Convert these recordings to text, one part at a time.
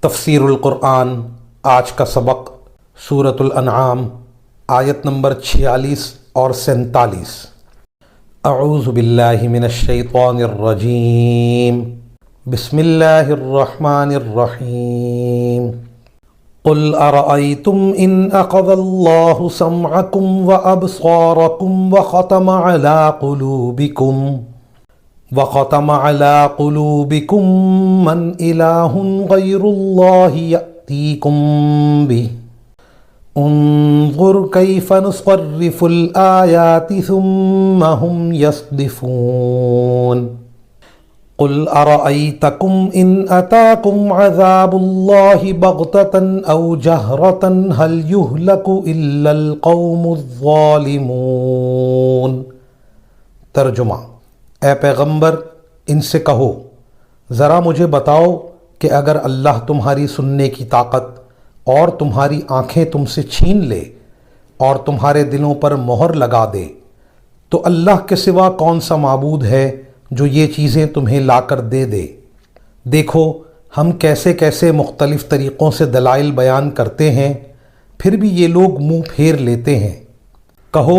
تفسیر القرآن آج کا سبق سورۃ الانعام آیت نمبر 46 اور 47۔ اعوذ باللہ من الشیطان الرجیم، بسم اللہ الرحمن الرحیم۔ قل ارأيتم ان اخذ اللہ سمعکم وابصارکم وختم على قلوبكم من إله غير الله يأتيكم به انظر كيف نصرف الآيات ثم هم يصدفون قل أرأيتكم إن أتاكم عذاب الله بغتة أو جهرة هل يهلك إلا القوم الظالمون۔ ترجمہ: اے پیغمبر، ان سے کہو ذرا مجھے بتاؤ کہ اگر اللہ تمہاری سننے کی طاقت اور تمہاری آنکھیں تم سے چھین لے اور تمہارے دلوں پر مہر لگا دے تو اللہ کے سوا کون سا معبود ہے جو یہ چیزیں تمہیں لا کر دے دے۔ دیکھو ہم کیسے کیسے مختلف طریقوں سے دلائل بیان کرتے ہیں، پھر بھی یہ لوگ منہ پھیر لیتے ہیں۔ کہو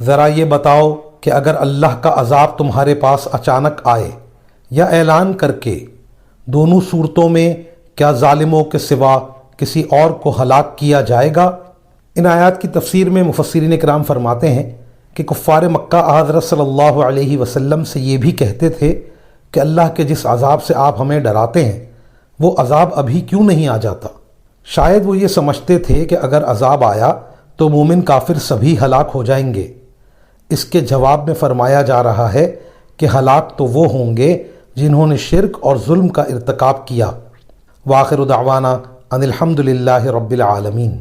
ذرا یہ بتاؤ کہ اگر اللہ کا عذاب تمہارے پاس اچانک آئے یا اعلان کر کے، دونوں صورتوں میں کیا ظالموں کے سوا کسی اور کو ہلاک کیا جائے گا؟ ان آیات کی تفسیر میں مفسرین کرام فرماتے ہیں کہ کفار مکہ حضرت صلی اللہ علیہ وسلم سے یہ بھی کہتے تھے کہ اللہ کے جس عذاب سے آپ ہمیں ڈراتے ہیں وہ عذاب ابھی کیوں نہیں آ جاتا؟ شاید وہ یہ سمجھتے تھے کہ اگر عذاب آیا تو مومن کافر سبھی ہلاک ہو جائیں گے۔ اس کے جواب میں فرمایا جا رہا ہے کہ ہلاک تو وہ ہوں گے جنہوں نے شرک اور ظلم کا ارتکاب کیا۔ وآخر دعوانا ان الحمد للہ رب العالمین۔